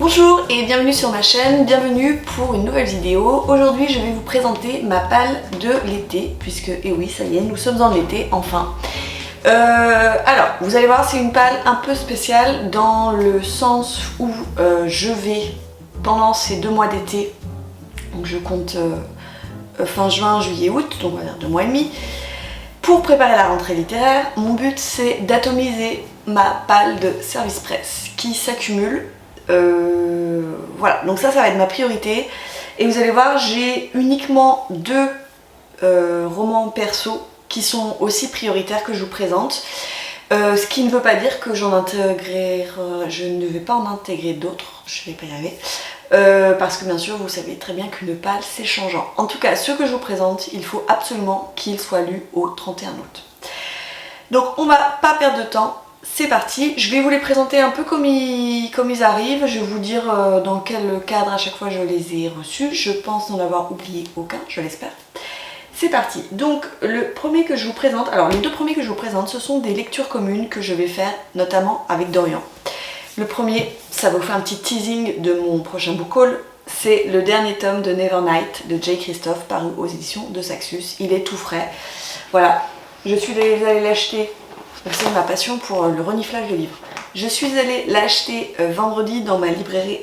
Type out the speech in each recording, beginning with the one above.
Bonjour et bienvenue sur ma chaîne, bienvenue pour une nouvelle vidéo. Aujourd'hui je vais vous présenter ma palle de l'été, puisque, et oui ça y est, nous sommes en été, enfin. Alors, vous allez voir, c'est une palle un peu spéciale dans le sens où je vais, pendant ces 2 mois d'été, donc je compte fin juin, juillet, août, donc on va dire 2 mois et demi, pour préparer la rentrée littéraire, mon but c'est d'atomiser ma palle de service presse qui s'accumule. Voilà, donc ça va être ma priorité. Et vous allez voir, j'ai uniquement 2 romans perso qui sont aussi prioritaires que je vous présente. Ce qui ne veut pas dire que je ne vais pas en intégrer d'autres, je vais pas y arriver. Parce que bien sûr, vous savez très bien qu'une palle c'est changeant. En tout cas, ce que je vous présente, il faut absolument qu'il soit lu au 31 août. Donc on va pas perdre de temps. C'est parti, je vais vous les présenter un peu comme ils arrivent, je vais vous dire dans quel cadre à chaque fois je les ai reçus, je pense n'en avoir oublié aucun, je l'espère. C'est parti, donc le premier que je vous présente, alors les 2 premiers que je vous présente, ce sont des lectures communes que je vais faire notamment avec Dorian. Le premier, ça vous fait un petit teasing de mon prochain book haul, c'est le dernier tome de Nevernight de Jay Kristoff paru aux éditions de Saxus, il est tout frais. Voilà, je suis allée l'acheter. C'est ma passion pour le reniflage de livres. Je suis allée l'acheter vendredi dans ma librairie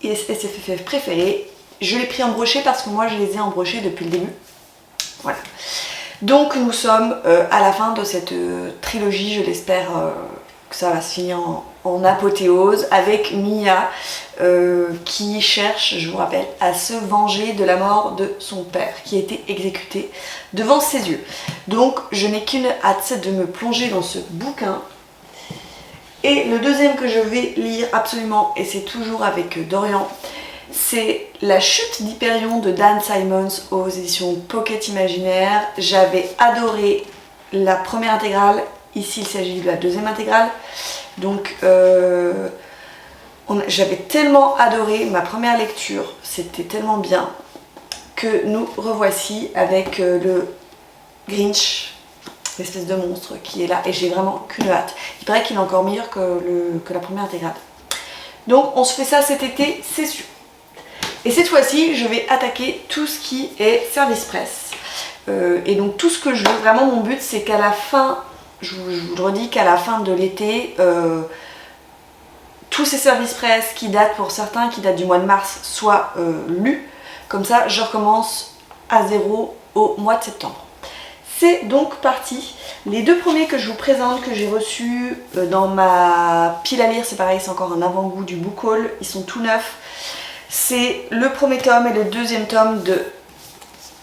SFF préférée. Je l'ai pris en brochet parce que moi je les ai en brochet depuis le début. Voilà. Donc nous sommes à la fin de cette trilogie, je l'espère que ça va se finir en apothéose avec Mia qui cherche, je vous rappelle, à se venger de la mort de son père qui a été exécuté devant ses yeux. Donc je n'ai qu'une hâte, c'est de me plonger dans ce bouquin. Et le deuxième que je vais lire absolument, et c'est toujours avec Dorian, c'est La chute d'Hyperion de Dan Simmons aux éditions Pocket Imaginaire. J'avais adoré la première intégrale, ici il s'agit de la deuxième intégrale. Donc j'avais tellement adoré ma première lecture, c'était tellement bien que nous revoici avec le Grinch, l'espèce de monstre qui est là, et j'ai vraiment qu'une hâte. Il paraît qu'il est encore meilleur que la première intégrale. Donc on se fait ça cet été, c'est sûr. Et cette fois-ci, je vais attaquer tout ce qui est service presse. Et donc tout ce que je veux, vraiment mon but, c'est qu'à la fin, je vous le redis, qu'à la fin de l'été, tous ces services presse qui datent pour certains, qui datent du mois de mars, soient lus. Comme ça, je recommence à zéro au mois de septembre. C'est donc parti. Les 2 premiers que je vous présente, que j'ai reçus dans ma pile à lire, c'est pareil, c'est encore un avant-goût du book haul, ils sont tout neufs. C'est le premier tome et le deuxième tome de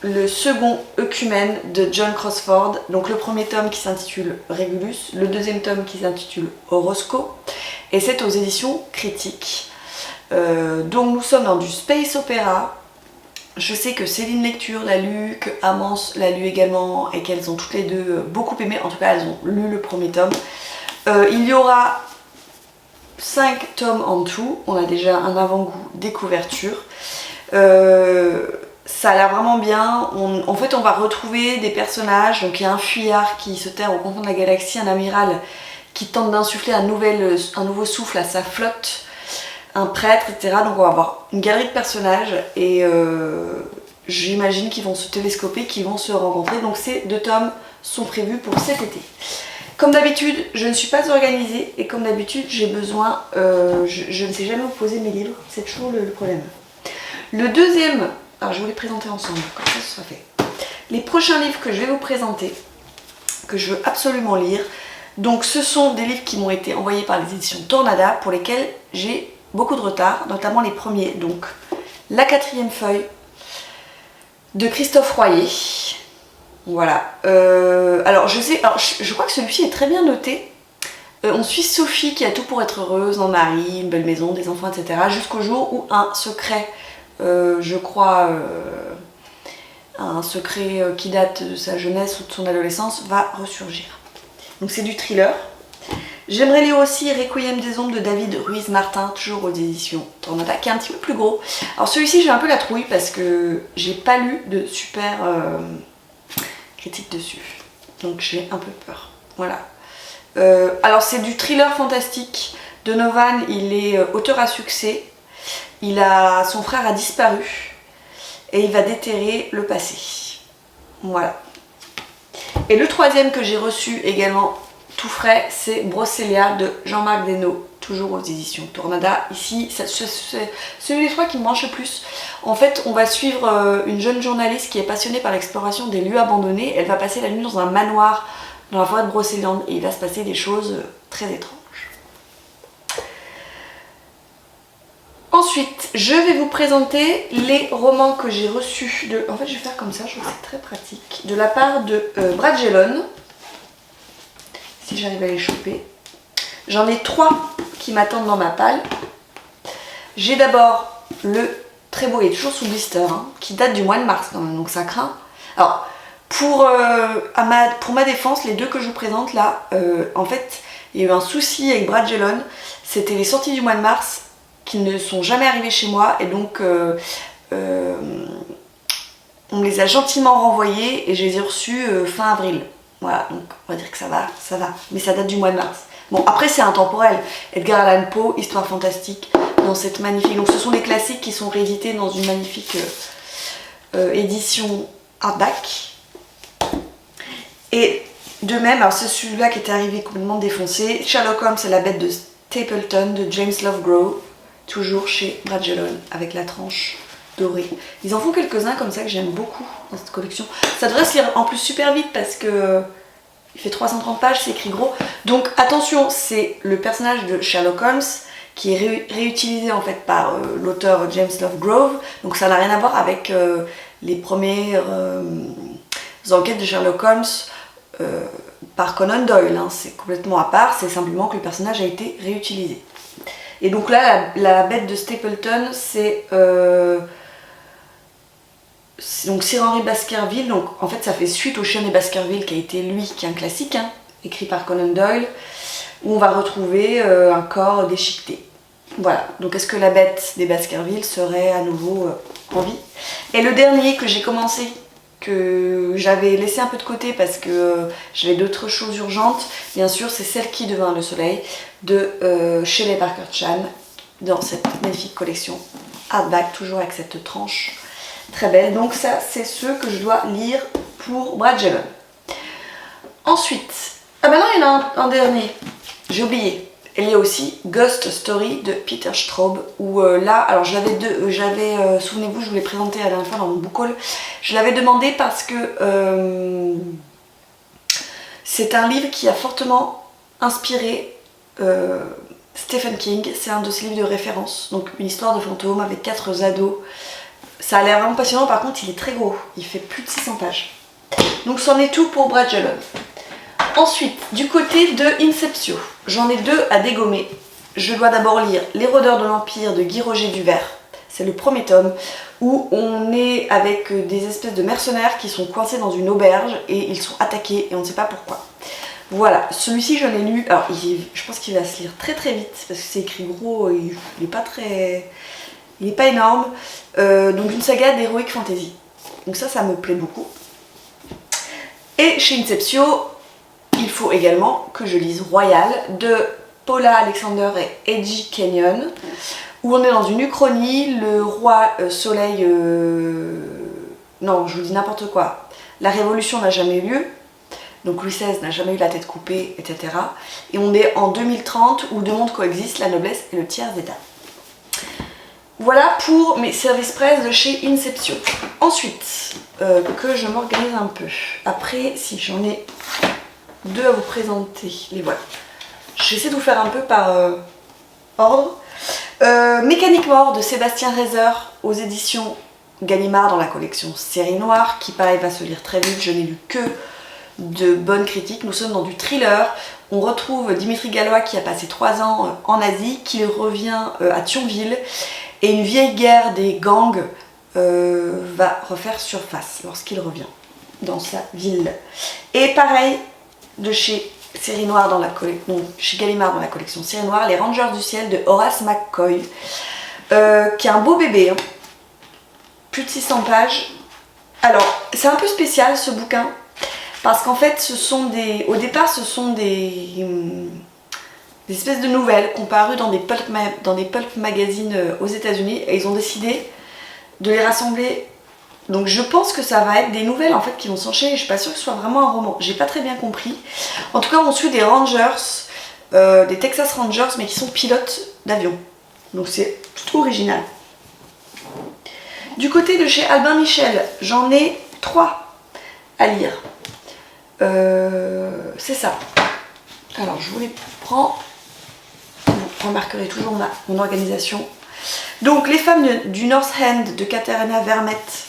le second œcumène de John Crossford. Donc le premier tome qui s'intitule Regulus, le deuxième tome qui s'intitule Horosco, et c'est aux éditions Critiques. Donc nous sommes dans du space opéra. Je sais que Céline Lecture l'a lu, que Amance l'a lu également, et qu'elles ont toutes les 2 beaucoup aimé. En tout cas, elles ont lu le premier tome. Il y aura 5 tomes en tout. On a déjà un avant-goût des couvertures. Ça a l'air vraiment bien. En fait, on va retrouver des personnages. Donc, il y a un fuyard qui se terre au confond de la galaxie, un amiral qui tente d'insuffler un nouveau souffle à sa flotte, un prêtre, etc. Donc on va avoir une galerie de personnages et j'imagine qu'ils vont se télescoper, qu'ils vont se rencontrer. Donc ces 2 tomes sont prévus pour cet été. Comme d'habitude, je ne suis pas organisée et comme d'habitude, j'ai besoin... je ne sais jamais où poser mes livres, c'est toujours le problème. Le deuxième... Alors je vais vous les présenter ensemble, comme ça ce sera fait. Les prochains livres que je vais vous présenter, que je veux absolument lire, donc ce sont des livres qui m'ont été envoyés par les éditions Tornada, pour lesquels j'ai beaucoup de retard, notamment les premiers. Donc La 4e feuille de Christophe Royer. Voilà. Alors je crois que celui-ci est très bien noté. On suit Sophie qui a tout pour être heureuse, un mari, une belle maison, des enfants, etc. Jusqu'au jour où un secret, je crois, un secret qui date de sa jeunesse ou de son adolescence va ressurgir. Donc c'est du thriller. J'aimerais lire aussi Requiem des ombres de David Ruiz-Martin, toujours aux éditions Tornada, qui est un petit peu plus gros. Alors celui-ci j'ai un peu la trouille parce que j'ai pas lu de super critiques dessus. Donc j'ai un peu peur. Voilà. Alors c'est du thriller fantastique. Donovan, il est auteur à succès. Son frère a disparu et il va déterrer le passé. Voilà. Et le troisième que j'ai reçu également tout frais, c'est Brocélia de Jean-Marc Desnos, toujours aux éditions Tornada. Ici, c'est celui des trois qui me branche le plus. En fait, on va suivre une jeune journaliste qui est passionnée par l'exploration des lieux abandonnés. Elle va passer la nuit dans un manoir dans la forêt de Brocéliande et il va se passer des choses très étranges. Ensuite, je vais vous présenter les romans que j'ai reçus de... En fait, je vais faire comme ça, je trouve que c'est très pratique. De la part de Brad Gellon. Si j'arrive à les choper. J'en ai 3 qui m'attendent dans ma palle. J'ai d'abord le très beau, il est toujours sous blister, hein, qui date du mois de mars quand même, donc ça craint. Alors, pour ma défense, les 2 que je vous présente là, en fait, il y a eu un souci avec Brad Gellon. C'était les sorties du mois de mars qui ne sont jamais arrivées chez moi et donc on les a gentiment renvoyées et je les ai reçues fin avril. Voilà, donc on va dire que ça va, mais ça date du mois de mars. Bon, après c'est intemporel. Edgar Allan Poe, Histoire fantastique, dans cette magnifique... Donc ce sont des classiques qui sont réédités dans une magnifique édition hardback. Et de même, alors c'est celui-là qui était arrivé complètement défoncé, Sherlock Holmes et la bête de Stapleton de James Lovegrove, toujours chez Brad Gellon, avec la tranche dorée. Ils en font quelques-uns comme ça que j'aime beaucoup dans cette collection. Ça devrait se lire en plus super vite parce que il fait 330 pages, c'est écrit gros. Donc attention, c'est le personnage de Sherlock Holmes qui est réutilisé en fait par l'auteur James Lovegrove. Donc ça n'a rien à voir avec les premières enquêtes de Sherlock Holmes par Conan Doyle. Hein. C'est complètement à part, c'est simplement que le personnage a été réutilisé. Et donc là, la bête de Stapleton, c'est donc Sir Henry Baskerville. Donc en fait, ça fait suite au Chien des Baskerville qui a été qui est un classique, hein, écrit par Conan Doyle, où on va retrouver un corps déchiqueté. Voilà, donc est-ce que la bête des Baskerville serait à nouveau en vie? Et le dernier que j'ai commencé, que j'avais laissé un peu de côté parce que j'avais d'autres choses urgentes, bien sûr, c'est Celle qui devint le soleil de Shelley Parker Chan, dans cette magnifique collection hardback, toujours avec cette tranche très belle. Donc ça, c'est ceux que je dois lire pour Brad Gellon. Ensuite, ah ben non, il y en a un dernier, j'ai oublié. Il y a aussi Ghost Story de Peter Straub, où là, alors souvenez-vous, je vous l'ai présenté la dernière fois dans mon book haul, je l'avais demandé parce que c'est un livre qui a fortement inspiré Stephen King. C'est un de ses livres de référence, donc une histoire de fantôme avec 4 ados. Ça a l'air vraiment passionnant, par contre il est très gros, il fait plus de 600 pages. Donc c'en est tout pour Brad Gellon. Ensuite, du côté de Inceptio, j'en ai 2 à dégommer. Je dois d'abord lire Les Rôdeurs de l'Empire de Guy Roger Duvert. C'est le premier tome où on est avec des espèces de mercenaires qui sont coincés dans une auberge et ils sont attaqués et on ne sait pas pourquoi. Voilà, celui-ci je l'ai lu. Alors je pense qu'il va se lire très très vite parce que c'est écrit gros, il n'est pas énorme. Donc une saga d'heroic fantasy. Donc ça me plaît beaucoup. Et chez Inceptio, il faut également que je lise Royal de Paula Alexander et Edgy Kenyon, où on est dans une uchronie, le roi soleil... Non, je vous dis n'importe quoi. La révolution n'a jamais eu lieu, donc Louis XVI n'a jamais eu la tête coupée, etc. Et on est en 2030 où deux mondes coexistent, la noblesse et le tiers état. Voilà pour mes services presse de chez Inceptio. Ensuite, que je m'organise un peu. Après, si j'en ai 2 à vous présenter, les voilà. J'essaie de vous faire un peu par ordre. Mécanique mort de Sébastien Reiser aux éditions Gallimard dans la collection Série Noire, qui pareil va se lire très vite. Je n'ai lu que de bonnes critiques. Nous sommes dans du thriller. On retrouve Dimitri Gallois qui a passé 3 ans en Asie, qui revient à Thionville, et une vieille guerre des gangs va refaire surface lorsqu'il revient dans sa ville. Et pareil, de chez Série Noire dans la chez Gallimard dans la collection Série Noire, Les Rangers du ciel de Horace McCoy, qui est un beau bébé, hein. Plus de 600 pages. Alors, c'est un peu spécial ce bouquin, parce qu'en fait, au départ, ce sont des des espèces de nouvelles qui ont paru dans des pulp magazines aux États-Unis et ils ont décidé de les rassembler. Donc je pense que ça va être des nouvelles en fait qui vont s'enchaîner. Je suis pas sûre que ce soit vraiment un roman. J'ai pas très bien compris. En tout cas, on suit des Rangers, des Texas Rangers, mais qui sont pilotes d'avion. Donc c'est tout original. Du côté de chez Albin Michel, j'en ai 3 à lire. C'est ça. Alors je vous les prends. Vous remarquerez toujours mon organisation. Donc les femmes du North End de Katarina Vermette,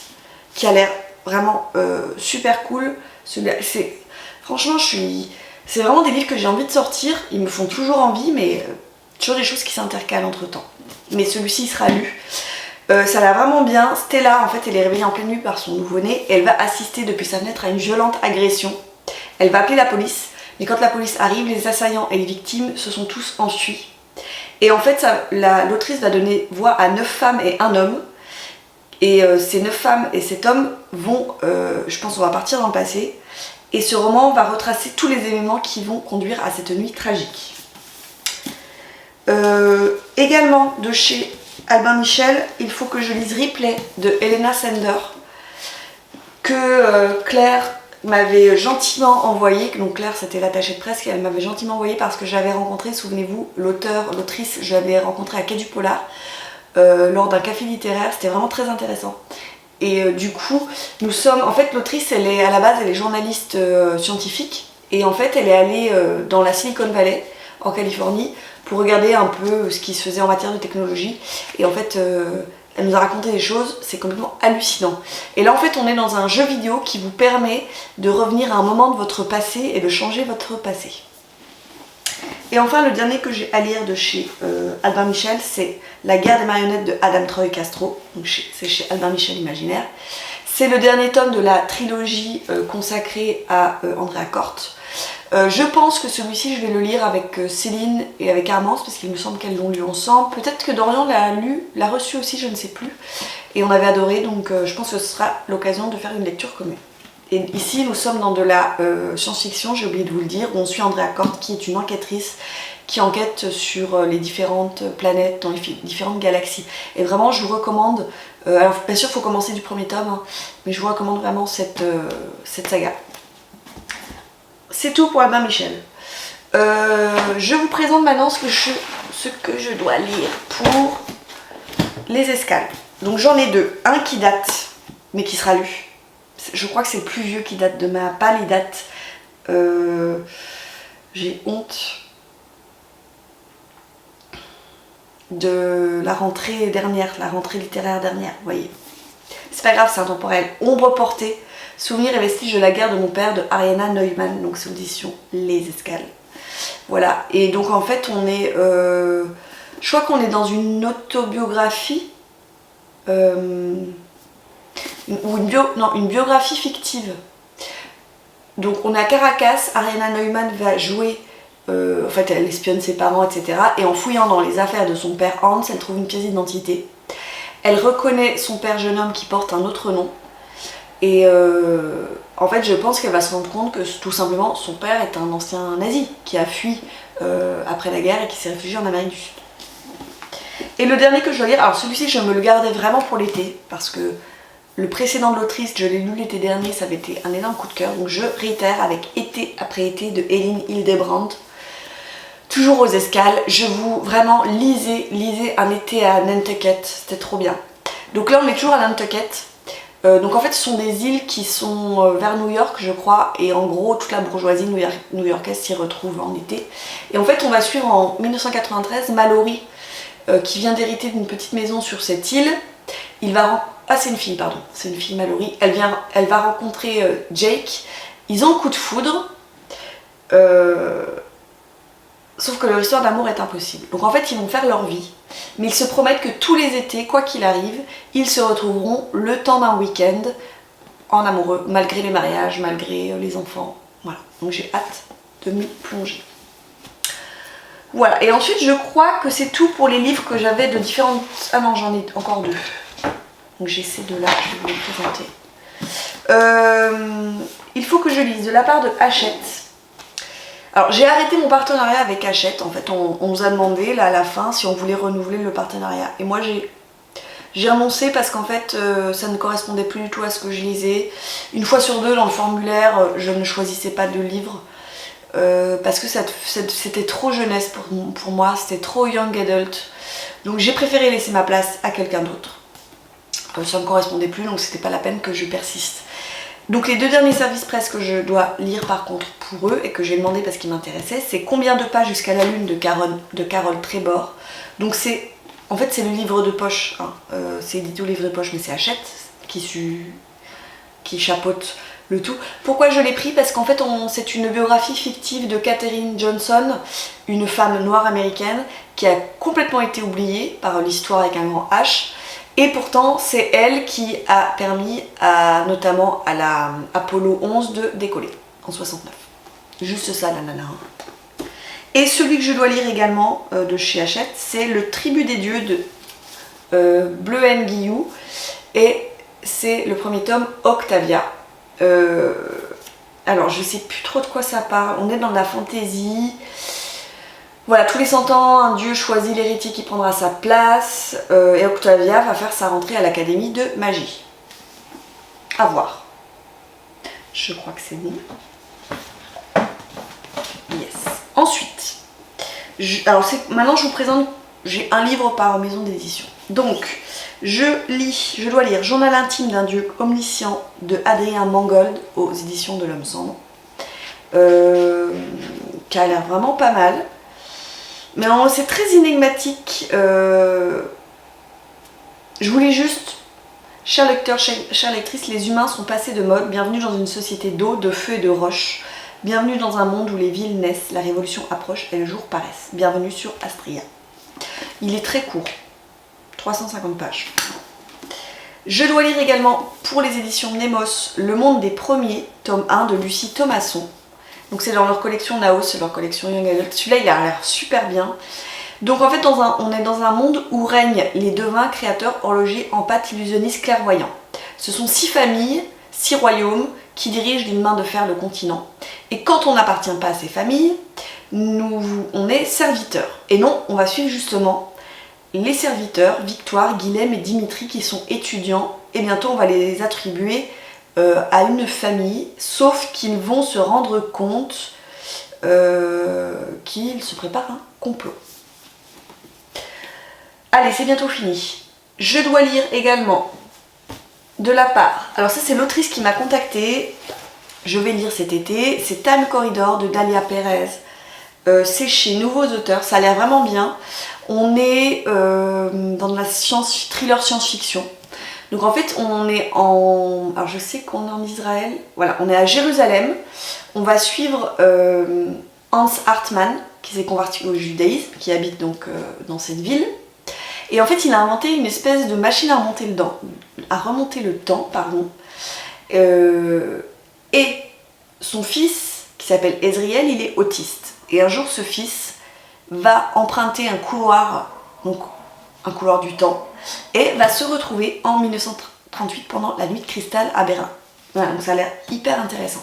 qui a l'air vraiment super cool. Franchement, c'est vraiment des livres que j'ai envie de sortir. Ils me font toujours envie, mais toujours des choses qui s'intercalent entre temps. Mais celui-ci sera lu. Ça l'a vraiment bien. Stella, en fait, elle est réveillée en pleine nuit par son nouveau-né et elle va assister depuis sa fenêtre à une violente agression. Elle va appeler la police, mais quand la police arrive, les assaillants et les victimes se sont tous enfuis. Et en fait, l'autrice va donner voix à 9 femmes et un homme. Et ces 9 femmes et cet homme vont, je pense, on va partir dans le passé. Et ce roman va retracer tous les événements qui vont conduire à cette nuit tragique. Également de chez Albin Michel, il faut que je lise Ripley de Helena Sender, que Claire m'avait gentiment envoyé. Donc Claire, c'était l'attachée de presse, elle m'avait gentiment envoyé parce que j'avais rencontré, souvenez-vous, l'autrice, je l'avais rencontrée à Quai du Polar lors d'un café littéraire. C'était vraiment très intéressant. Et du coup, nous sommes... En fait, l'autrice, elle est à la base, elle est journaliste scientifique. Et en fait, elle est allée dans la Silicon Valley, en Californie, pour regarder un peu ce qui se faisait en matière de technologie. Et en fait, elle nous a raconté des choses, c'est complètement hallucinant. Et là, en fait, on est dans un jeu vidéo qui vous permet de revenir à un moment de votre passé et de changer votre passé. Et enfin, le dernier que j'ai à lire de chez Albin Michel, c'est La guerre des marionnettes de Adam Troy Castro. C'est chez Albin Michel Imaginaire. C'est le dernier tome de la trilogie consacrée à Andrea Corte. Je pense que celui-ci, je vais le lire avec Céline et avec Armance, parce qu'il me semble qu'elles l'ont lu ensemble. Peut-être que Dorian l'a reçu aussi, je ne sais plus. Et on avait adoré, donc je pense que ce sera l'occasion de faire une lecture commune. Et ici, nous sommes dans de la science-fiction, j'ai oublié de vous le dire, où on suit Andrea Corte, qui est une enquêtrice qui enquête sur les différentes planètes, dans les différentes galaxies. Et vraiment, je vous recommande, alors bien sûr, il faut commencer du premier tome, hein, mais je vous recommande vraiment cette saga. C'est tout pour Albin Michel. Je vous présente maintenant ce que je dois lire pour les escales. Donc j'en ai 2. Un qui date, mais qui sera lu. Je crois que c'est le plus vieux qui date de ma palle. Il date... j'ai honte de la rentrée dernière, la rentrée littéraire dernière, vous voyez. C'est pas grave, c'est intemporel. Ombre portée. Souvenirs et vestiges de la guerre de mon père de Ariana Neumann, donc c'est l'édition Les Escales. Voilà, et donc en fait on est, je crois qu'on est dans une autobiographie, ou une biographie fictive. Donc on est à Caracas, Ariana Neumann va jouer, en fait elle espionne ses parents, etc. Et en fouillant dans les affaires de son père Hans, elle trouve une pièce d'identité. Elle reconnaît son père jeune homme qui porte un autre nom. Et en fait, je pense qu'elle va se rendre compte que tout simplement son père est un ancien nazi qui a fui après la guerre et qui s'est réfugié en Amérique du Sud. Et le dernier que je dois lire, alors celui-ci je me le gardais vraiment pour l'été parce que le précédent de l'autrice, je l'ai lu l'été dernier, ça avait été un énorme coup de cœur. Donc je réitère avec Été après été de Hélène Hildebrandt. Toujours aux escales. Je vous vraiment lisez Un été à Nantucket, c'était trop bien. Donc là on est toujours à Nantucket. Donc en fait ce sont des îles qui sont vers New York je crois, et en gros toute la bourgeoisie new-yorkaise s'y retrouve en été. Et en fait on va suivre en 1993 Mallory qui vient d'hériter d'une petite maison sur cette île. C'est une fille, pardon, c'est une fille Mallory. Elle va rencontrer Jake, ils ont un coup de foudre, sauf que leur histoire d'amour est impossible. Donc en fait ils vont faire leur vie, mais ils se promettent que tous les étés, quoi qu'il arrive, ils se retrouveront le temps d'un week-end en amoureux, malgré les mariages, malgré les enfants. Voilà, donc j'ai hâte de m'y plonger. Voilà, et ensuite je crois que c'est tout pour les livres que j'avais de différentes... Ah non, j'en ai encore 2. Donc j'ai ces 2 là, je vais vous les présenter. Il faut que je lise de la part de Hachette. Alors j'ai arrêté mon partenariat avec Hachette, en fait on nous a demandé là à la fin si on voulait renouveler le partenariat. Et moi j'ai renoncé parce qu'en fait ça ne correspondait plus du tout à ce que je lisais. Une fois sur deux dans le formulaire, je ne choisissais pas de livre parce que c'était trop jeunesse pour moi, c'était trop young adult. Donc j'ai préféré laisser ma place à quelqu'un d'autre. Ça ne me correspondait plus, donc c'était pas la peine que je persiste. Donc les 2 derniers services presse que je dois lire par contre pour eux et que j'ai demandé parce qu'ils m'intéressaient, c'est Combien de pas jusqu'à la lune de Carole Trébor. Donc c'est en fait c'est le livre de poche, hein. C'est édité au livre de poche mais c'est Hachette qui chapeaute le tout. Pourquoi je l'ai pris? Parce qu'en fait c'est une biographie fictive de Katherine Johnson, une femme noire américaine qui a complètement été oubliée par l'histoire avec un grand H. Et pourtant, c'est elle qui a permis notamment à la Apollo 11 de décoller en 69. Juste ça, la nana. Et celui que je dois lire également de chez Hachette, c'est Le Tribut des dieux de Bleu N. Guillou. Et c'est le premier tome, Octavia. Alors, je sais plus trop de quoi ça parle. On est dans de la fantaisie. Voilà, tous les 100 ans, un dieu choisit l'héritier qui prendra sa place et Octavia va faire sa rentrée à l'académie de magie. À voir. Je crois que c'est dit. Yes. Ensuite, maintenant je vous présente, j'ai un livre par maison d'édition. Donc, je dois lire Journal intime d'un dieu omniscient de Adrien Mangold aux éditions de l'Homme Sombre. Qui a l'air vraiment pas mal. Mais c'est très énigmatique. Je voulais juste, chers lecteurs, chères lectrices, les humains sont passés de mode. Bienvenue dans une société d'eau, de feu et de roche. Bienvenue dans un monde où les villes naissent, la révolution approche et le jour paraisse. Bienvenue sur Astria. Il est très court, 350 pages. Je dois lire également pour les éditions Nemos Le Monde des Premiers, tome 1 de Lucie Thomasson. Donc c'est dans leur collection Naos, c'est leur collection Young Adult. Celui-là il a l'air super bien. Donc en fait on est dans un monde où règnent les devins, créateurs, horlogers, empathes, illusionnistes, clairvoyants. Ce sont 6 familles, 6 royaumes qui dirigent d'une main de fer le continent. Et quand on n'appartient pas à ces familles, on est serviteurs. Et non, on va suivre justement les serviteurs, Victoire, Guilhem et Dimitri qui sont étudiants. Et bientôt on va les attribuer à une famille, sauf qu'ils vont se rendre compte qu'ils se préparent un complot. Allez, c'est bientôt fini. Je dois lire également de la part, alors ça c'est l'autrice qui m'a contactée, je vais lire cet été, c'est Time Corridor de Dalia Pérez. C'est chez Nouveaux Auteurs, ça a l'air vraiment bien. On est dans de la thriller science-fiction. Donc en fait on est alors je sais qu'on est en Israël, voilà, on est à Jérusalem, on va suivre Hans Hartmann qui s'est converti au judaïsme, qui habite donc dans cette ville. Et en fait il a inventé une espèce de machine à remonter le temps, et son fils qui s'appelle Ezriel, il est autiste. Et un jour ce fils va emprunter un couloir, donc un couloir du temps, et va se retrouver en 1938 pendant la nuit de cristal à Berlin. Voilà, donc ça a l'air hyper intéressant.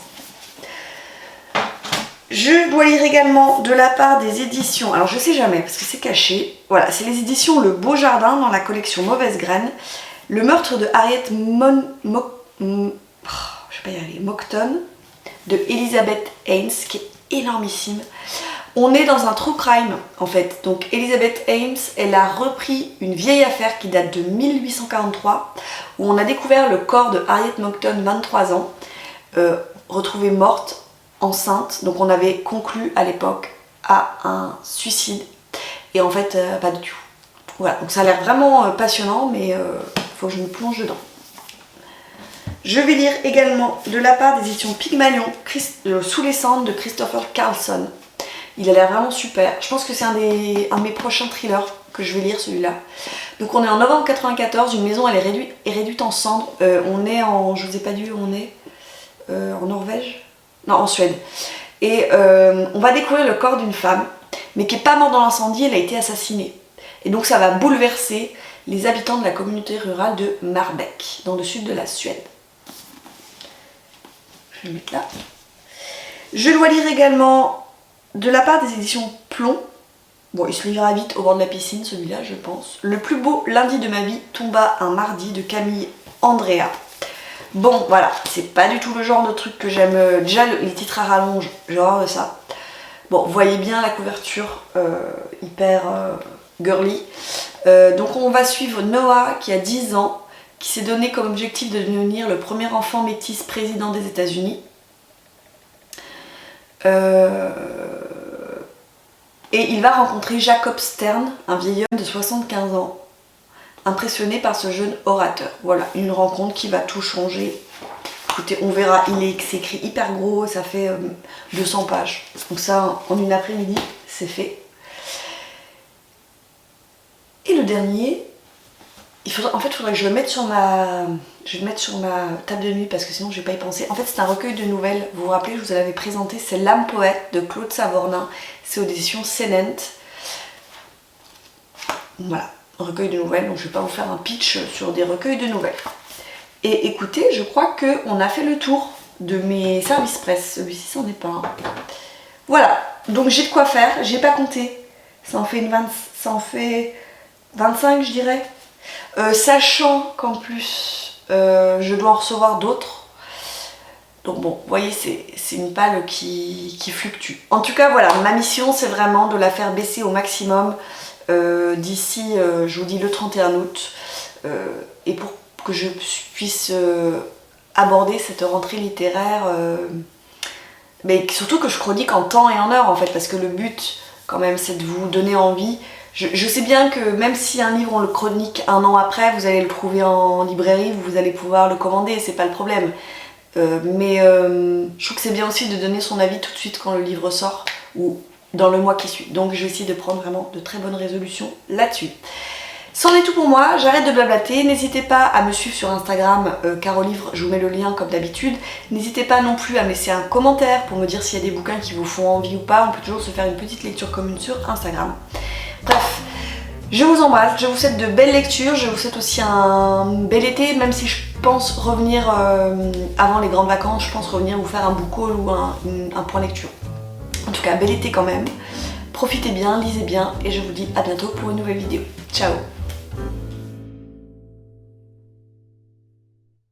Je dois lire également de la part des éditions, alors je sais jamais parce que c'est caché, voilà, c'est les éditions Le Beau Jardin dans la collection Mauvaise Graine, Le meurtre de Harriet Mockton de Elizabeth Haynes, qui est énormissime. On est dans un true crime en fait. Donc Elizabeth Haynes, elle a repris une vieille affaire qui date de 1843 où on a découvert le corps de Harriet Mockton, 23 ans, retrouvée morte, enceinte. Donc on avait conclu à l'époque à un suicide et en fait pas du tout. Voilà, donc ça a l'air vraiment passionnant, mais faut que je me plonge dedans. Je vais lire également de la part des éditions Pygmalion, Sous les cendres de Christopher Carlson. Il a l'air vraiment super. Je pense que c'est un de mes prochains thrillers que je vais lire, celui-là. Donc on est en novembre 94, une maison elle est réduite en cendres. On est je vous ai pas dit où on est, en Norvège? Non, en Suède. Et on va découvrir le corps d'une femme, mais qui n'est pas morte dans l'incendie, elle a été assassinée. Et donc ça va bouleverser les habitants de la communauté rurale de Marbäck, dans le sud de la Suède. Je vais le mettre là. Je dois lire également de la part des éditions Plomb. Bon, il se lira vite au bord de la piscine, celui-là, je pense. Le plus beau lundi de ma vie tomba un mardi de Camille Andrea. Bon, voilà, c'est pas du tout le genre de truc que j'aime. Déjà, les titres à rallonge, j'ai horreur de ça. Bon, vous voyez bien la couverture, hyper girly. Donc on va suivre Noah qui a 10 ans, qui s'est donné comme objectif de devenir le premier enfant métis président des États-Unis. Et il va rencontrer Jacob Stern, un vieil homme de 75 ans, impressionné par ce jeune orateur. Voilà, une rencontre qui va tout changer. Écoutez, on verra, c'est écrit hyper gros, ça fait 200 pages. Donc ça, en une après-midi, c'est fait. Et le dernier, il faudrait que je le mette sur ma table de nuit parce que sinon je vais pas y penser. En fait, c'est un recueil de nouvelles. Vous vous rappelez, je vous l'avais présenté, c'est L'âme poète de Claude Savornin. C'est aux éditions Sénent. Voilà, un recueil de nouvelles. Donc je vais pas vous faire un pitch sur des recueils de nouvelles. Et écoutez, je crois qu'on a fait le tour de mes services presse. Celui-ci, c'en est pas un. Voilà, donc j'ai de quoi faire. J'ai pas compté. Ça en fait 25, je dirais. Sachant qu'en plus je dois en recevoir d'autres. Donc bon, vous voyez, c'est une palle qui fluctue. En tout cas, voilà, ma mission, c'est vraiment de la faire baisser au maximum d'ici, je vous dis, le 31 août. Et pour que je puisse aborder cette rentrée littéraire, mais surtout que je chronique en temps et en heure, en fait, parce que le but, quand même, c'est de vous donner envie. Je sais bien que même si un livre on le chronique un an après, vous allez le trouver en librairie, vous allez pouvoir le commander, c'est pas le problème. Mais je trouve que c'est bien aussi de donner son avis tout de suite quand le livre sort ou dans le mois qui suit. Donc je vais essayer de prendre vraiment de très bonnes résolutions là-dessus. C'en est tout pour moi, j'arrête de blablater. N'hésitez pas à me suivre sur Instagram, Carolivre, je vous mets le lien comme d'habitude. N'hésitez pas non plus à me laisser un commentaire pour me dire s'il y a des bouquins qui vous font envie ou pas. On peut toujours se faire une petite lecture commune sur Instagram. Bref, je vous embrasse, je vous souhaite de belles lectures, je vous souhaite aussi un bel été, même si je pense revenir avant les grandes vacances, je pense revenir vous faire un book haul ou un point lecture. En tout cas, bel été quand même. Profitez bien, lisez bien et je vous dis à bientôt pour une nouvelle vidéo. Ciao!